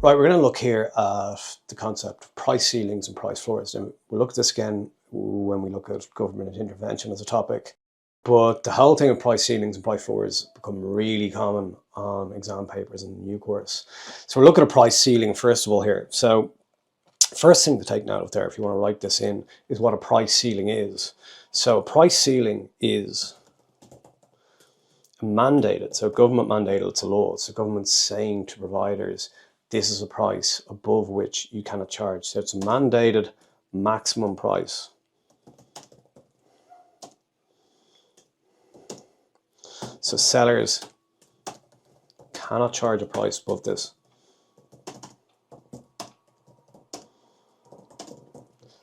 Right, we're going to look here at the concept of price ceilings and price floors. And we'll look at this again when we look at government intervention as a topic. But the whole thing of price ceilings and price floors become really common on exam papers in the new course. So we're looking at a price ceiling first of all here. So first thing to take note of there, if you want to write this in, is what a price ceiling is. So a price ceiling is mandated, so government mandated, it's a law. So government's saying to providers, this is a price above which you cannot charge. So it's a mandated maximum price. So sellers cannot charge a price above this.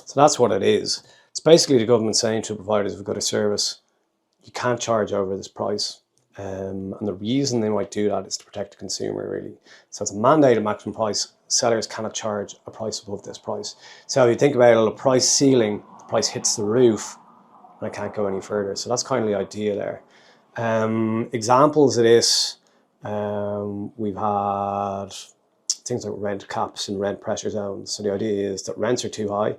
So that's what it is. It's basically the government saying to providers of a good or service, you can't charge over this price. And the reason they might do that is to protect the consumer, really. So it's a mandated maximum price. Sellers cannot charge a price above this price. So if you think about it, a price ceiling, the price hits the roof and it can't go any further. So that's kind of the idea there. Examples of this, we've had things like rent caps and rent pressure zones. So the idea is that rents are too high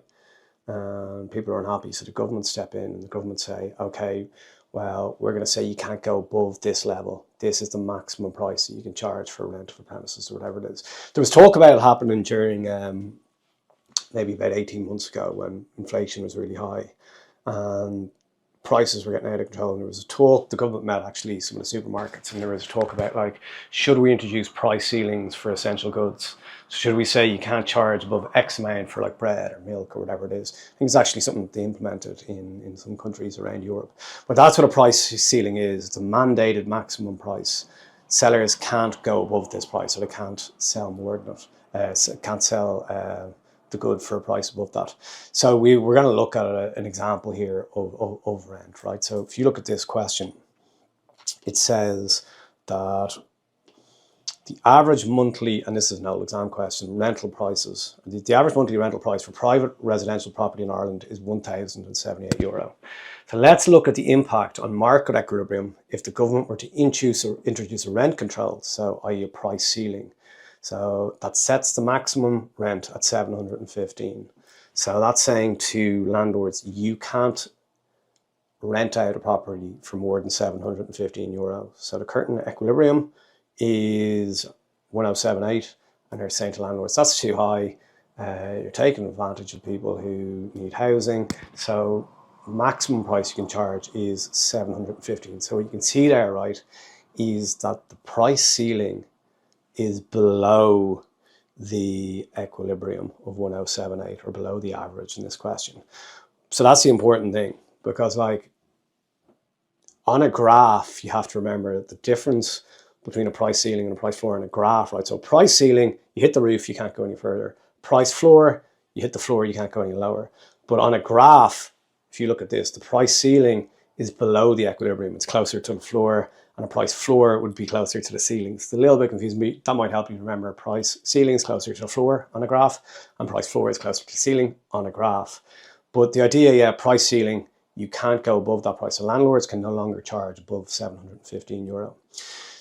and people are unhappy. So the government step in and the government say, okay, well, we're going to say you can't go above this level. This is the maximum price that you can charge for rent for premises or whatever it is. There was talk about it happening during maybe about 18 months ago when inflation was really high and prices were getting out of control. And there was a talk, the government met actually some of the supermarkets, and there was a talk about, like, should we introduce price ceilings for essential goods? So should we say you can't charge above X amount for like bread or milk or whatever it is? I think it's actually something that they implemented in some countries around Europe. But that's what a price ceiling is. It's a mandated maximum price. Sellers can't go above this price, so they can't sell more than it. Can't sell the good for a price above that. So we're going to look at an example here of rent, right? So if you look at this question, it says that the average monthly, and this is an old exam question, rental prices. The average monthly rental price for private residential property in Ireland is €1,078. So let's look at the impact on market equilibrium if the government were to introduce a rent control, so i.e. a price ceiling. So that sets the maximum rent at 715. So that's saying to landlords, you can't rent out a property for more than €715. So the current equilibrium is 1078, and they're saying to landlords, that's too high. You're taking advantage of people who need housing. So maximum price you can charge is 715. So what you can see there, right, is that the price ceiling is below the equilibrium of 1078, or below the average in this question. So that's the important thing, because like on a graph, you have to remember the difference between a price ceiling and a price floor in a graph, right? So price ceiling, you hit the roof, you can't go any further. Price floor, you hit the floor, you can't go any lower. But on a graph, if you look at this, the price ceiling is below the equilibrium. It's closer to the floor, and a price floor would be closer to the ceiling. It's a little bit confusing. That might help you remember price ceiling is closer to the floor on a graph, and price floor is closer to the ceiling on a graph. But the idea, yeah, price ceiling, you can't go above that price. So landlords can no longer charge above €715.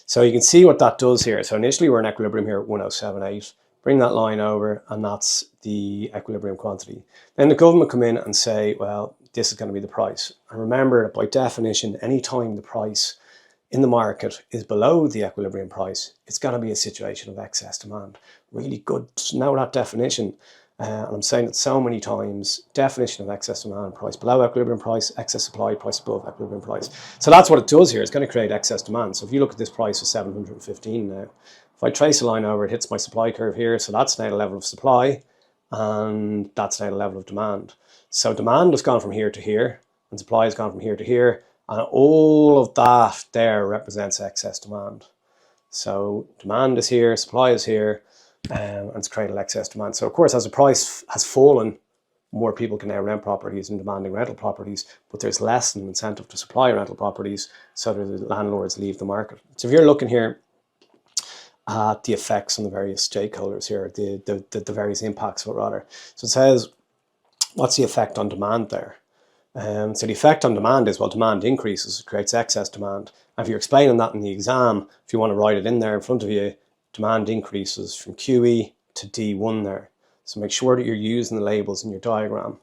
So you can see what that does here. So initially we're in equilibrium here at 1078. Bring that line over, and that's the equilibrium quantity. Then the government come in and say, well, this is going to be the price. And remember that by definition, anytime the price in the market is below the equilibrium price, it's going to be a situation of excess demand. Really good to know that definition. And I'm saying it so many times, definition of excess demand, price below equilibrium price, excess supply, price above equilibrium price. So that's what it does here. It's going to create excess demand. So if you look at this price of 715 now, if I trace a line over, it hits my supply curve here. So that's now the level of supply, and that's now the level of demand. So demand has gone from here to here, and supply has gone from here to here. And all of that there represents excess demand. So demand is here, supply is here, and it's created excess demand. So of course, as the price has fallen, more people can now rent properties and demanding rental properties, but there's less an incentive to supply rental properties, so that the landlords leave the market. So if you're looking here at the effects on the various stakeholders here, the various impacts of it rather. So it says, what's the effect on demand there? So the effect on demand is, well, demand increases, it creates excess demand. And if you're explaining that in the exam, if you want to write it in there in front of you, demand increases from QE to D1 there. So make sure that you're using the labels in your diagram.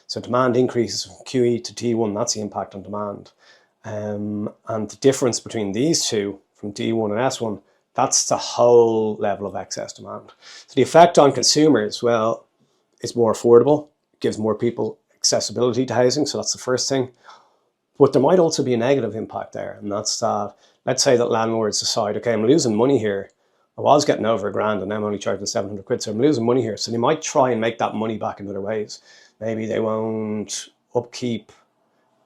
So demand increases from QE to T1, that's the impact on demand. And the difference between these two, from D1 and S1, that's the whole level of excess demand. So the effect on consumers, well, it's more affordable, it gives more people accessibility to housing, so that's the first thing. But there might also be a negative impact there, and that's that, let's say that landlords decide, okay, I'm losing money here. I was getting over £1,000 and I'm only charging 700 quid, so I'm losing money here. So they might try and make that money back in other ways. Maybe they won't upkeep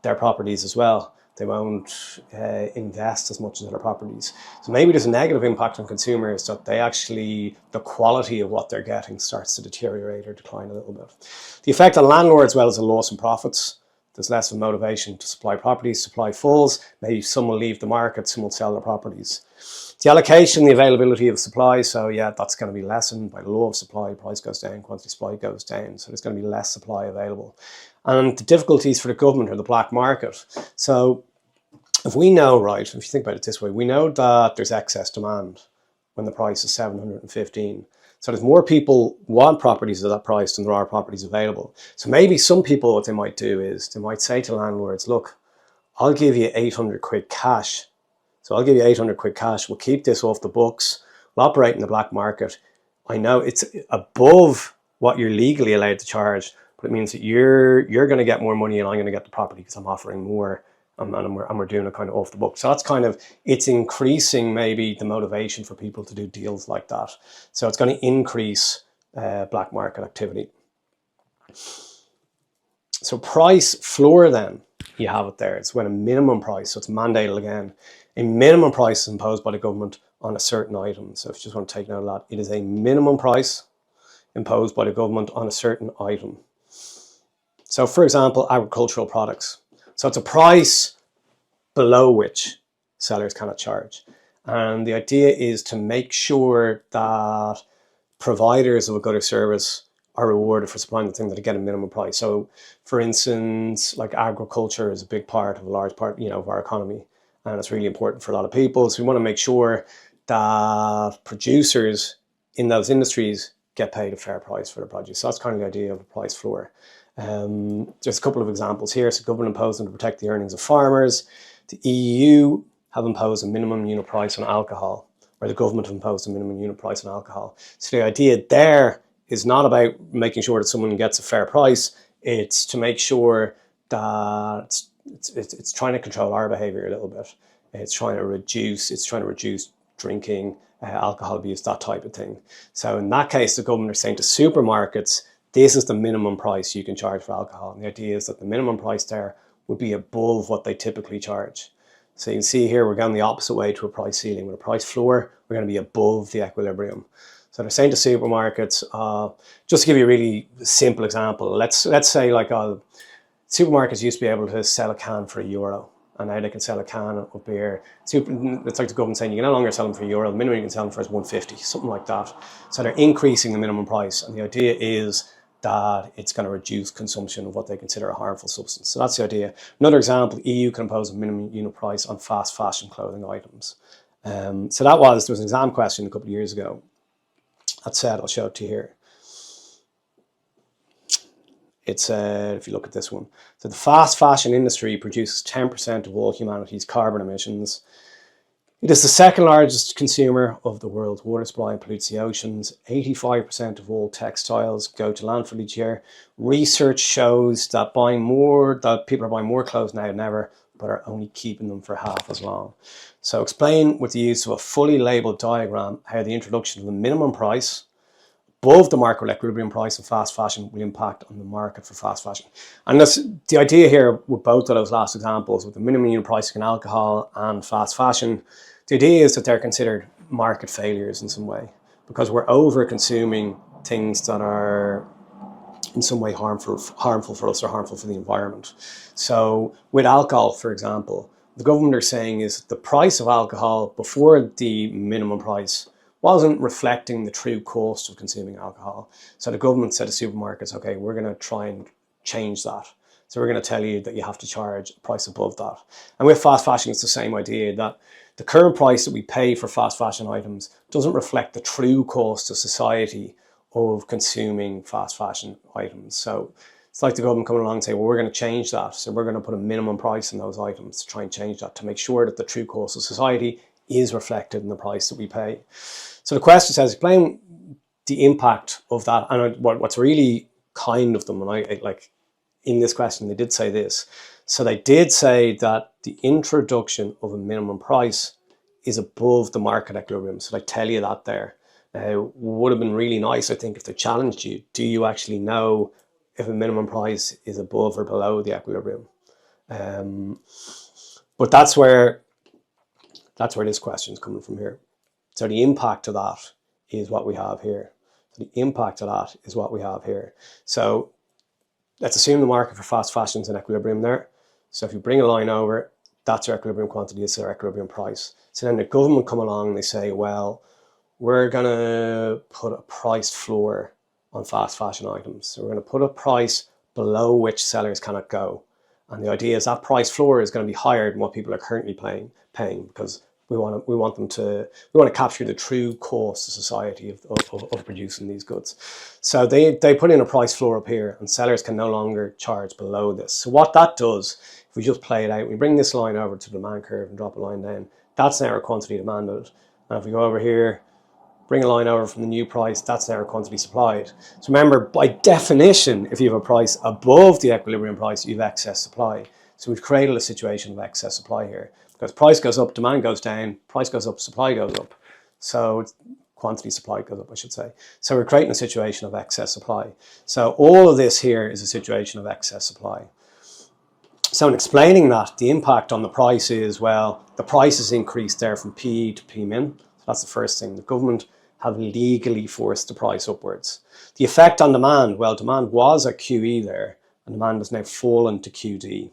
their properties as well. They won't invest as much in other properties. So maybe there's a negative impact on consumers that they actually, the quality of what they're getting starts to deteriorate or decline a little bit. The effect on landlords, well, is a loss in profits. There's less of a motivation to supply properties, supply falls. Maybe some will leave the market, some will sell their properties. The allocation, the availability of supply, so yeah, that's going to be lessened by the law of supply. Price goes down, quantity supply goes down. So there's going to be less supply available. And the difficulties for the government are the black market. So if we know, right, if you think about it this way, we know that there's excess demand when the price is 715. So there's more people want properties at that price than there are properties available. So maybe some people, what they might do is they might say to landlords, look, I'll give you 800 quid cash. So I'll give you 800 quid cash. We'll keep this off the books. We'll operate in the black market. I know it's above what you're legally allowed to charge, but it means that you're going to get more money and I'm going to get the property because I'm offering more. And we're doing it kind of off the book. So that's kind of, it's increasing maybe the motivation for people to do deals like that. So it's going to increase black market activity. So price floor then, you have it there. It's when a minimum price, so it's mandated again. A minimum price is imposed by the government on a certain item. So if you just want to take note of that, it is a minimum price imposed by the government on a certain item. So for example, agricultural products. So it's a price below which sellers cannot charge. And the idea is to make sure that providers of a good or service are rewarded for supplying the thing that they get a minimum price. So for instance, like agriculture is a big part of a large part, of our economy. And it's really important for a lot of people. So we want to make sure that producers in those industries get paid a fair price for their produce. So that's kind of the idea of a price floor. There's a couple of examples here. So government imposed them to protect the earnings of farmers. The EU have imposed a minimum unit price on alcohol, or the government have imposed a minimum unit price on alcohol. So the idea there is not about making sure that someone gets a fair price. It's to make sure that it's trying to control our behavior a little bit. It's trying to reduce drinking, alcohol abuse, that type of thing. So in that case, the government are saying to supermarkets, this is the minimum price you can charge for alcohol. And the idea is that the minimum price there would be above what they typically charge. So you can see here, we're going the opposite way to a price ceiling. With a price floor, we're going to be above the equilibrium. So they're saying to supermarkets, just to give you a really simple example, let's say like supermarkets used to be able to sell a can for €1, and now they can sell a can of beer. It's like the government saying you can no longer sell them for €1, the minimum you can sell them for is 150, something like that. So they're increasing the minimum price, and the idea is that it's going to reduce consumption of what they consider a harmful substance. So that's the idea. Another example, EU can impose a minimum unit price on fast fashion clothing items. So there was an exam question a couple of years ago. That said, I'll show it to you here. It said, if you look at this one, so the fast fashion industry produces 10% of all humanity's carbon emissions. It is the second largest consumer of the world's water supply and pollutes the oceans. 85% of all textiles go to landfill each year. Research shows that people are buying more clothes now than ever, but are only keeping them for half as long. So explain with the use of a fully labeled diagram how the introduction of the minimum price above the market equilibrium price of fast fashion will impact on the market for fast fashion. And that's the idea here with both of those last examples, with the minimum unit price in alcohol and fast fashion. The idea is that they're considered market failures in some way, because we're over consuming things that are in some way harmful for us or harmful for the environment. So with alcohol, for example, the government are saying is the price of alcohol before the minimum price wasn't reflecting the true cost of consuming alcohol. So the government said to supermarkets, okay, we're going to try and change that. So we're going to tell you that you have to charge a price above that. And with fast fashion, it's the same idea, that the current price that we pay for fast fashion items doesn't reflect the true cost to society of consuming fast fashion items. So it's like the government coming along and saying, well, we're going to change that. So we're going to put a minimum price on those items to try and change that, to make sure that the true cost of society is reflected in the price that we pay. So the question says, explain the impact of that. And what's really kind of them, and I like in this question, they did say this. So they did say that the introduction of a minimum price is above the market equilibrium. So they tell you that there. Now, would have been really nice, I think, if they challenged you. Do you actually know if a minimum price is above or below the equilibrium? But that's where this question is coming from here. So the impact of that is what we have here. So the impact of that is what we have here. So let's assume the market for fast fashion is in equilibrium there. So if you bring a line over, that's our equilibrium quantity, it's our equilibrium price. So then the government come along and they say, well, we're going to put a price floor on fast fashion items. So we're going to put a price below which sellers cannot go. And the idea is that price floor is going to be higher than what people are currently paying because we want to capture the true cost to society of producing these goods. So they put in a price floor up here, and sellers can no longer charge below this. So what that does, if we just play it out, we bring this line over to the demand curve and drop a line down, that's now our quantity demanded. And if we go over here, bring a line over from the new price, that's now our quantity supplied. So remember, by definition, if you have a price above the equilibrium price, you have excess supply. So we've created a situation of excess supply here. Because price goes up, demand goes down, price goes up, supply goes up. So quantity supply goes up, I should say. So we're creating a situation of excess supply. So all of this here is a situation of excess supply. So in explaining that, the impact on the price is, well, the price is increased there from P to P min. So that's the first thing. The government have legally forced the price upwards. The effect on demand, well, demand was at QE there, and demand has now fallen to QD.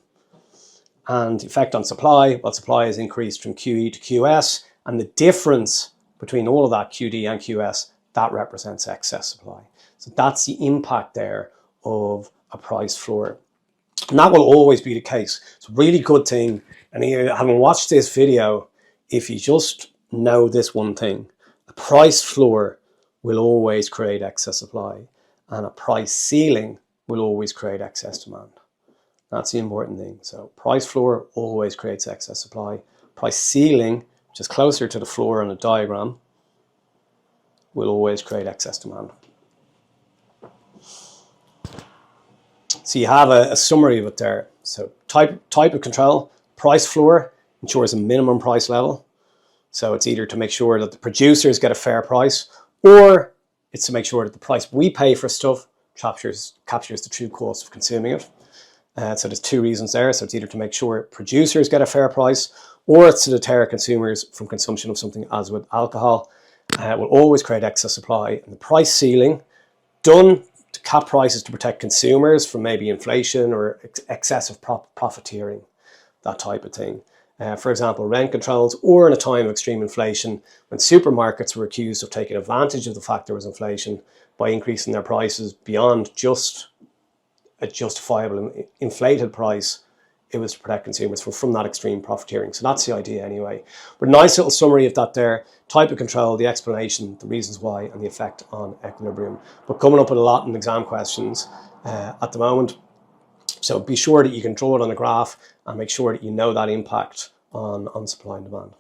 And the effect on supply, well, supply has increased from QE to QS, and the difference between all of that, QD and QS, that represents excess supply. So that's the impact there of a price floor. And that will always be the case. It's a really good thing. And having watched this video, if you just know this one thing, a price floor will always create excess supply, and a price ceiling will always create excess demand. That's the important thing. So price floor always creates excess supply. Price ceiling, which is closer to the floor on the diagram, will always create excess demand. So you have a summary of it there. So type of control, price floor ensures a minimum price level. So it's either to make sure that the producers get a fair price, or it's to make sure that the price we pay for stuff captures the true cost of consuming it. So there's two reasons there. So it's either to make sure producers get a fair price, or it's to deter consumers from consumption of something, as with alcohol. Will always create excess supply. And the price ceiling, done to cap prices to protect consumers from maybe inflation or excessive profiteering, that type of thing. For example, rent controls, or in a time of extreme inflation, when supermarkets were accused of taking advantage of the fact there was inflation by increasing their prices beyond just a justifiable inflated price, it was to protect consumers from that extreme profiteering. So that's the idea anyway. But a nice little summary of that there. Type of control, the explanation, the reasons why, and the effect on equilibrium. But coming up with a lot in exam questions at the moment. So be sure that you can draw it on a graph and make sure that you know that impact on supply and demand.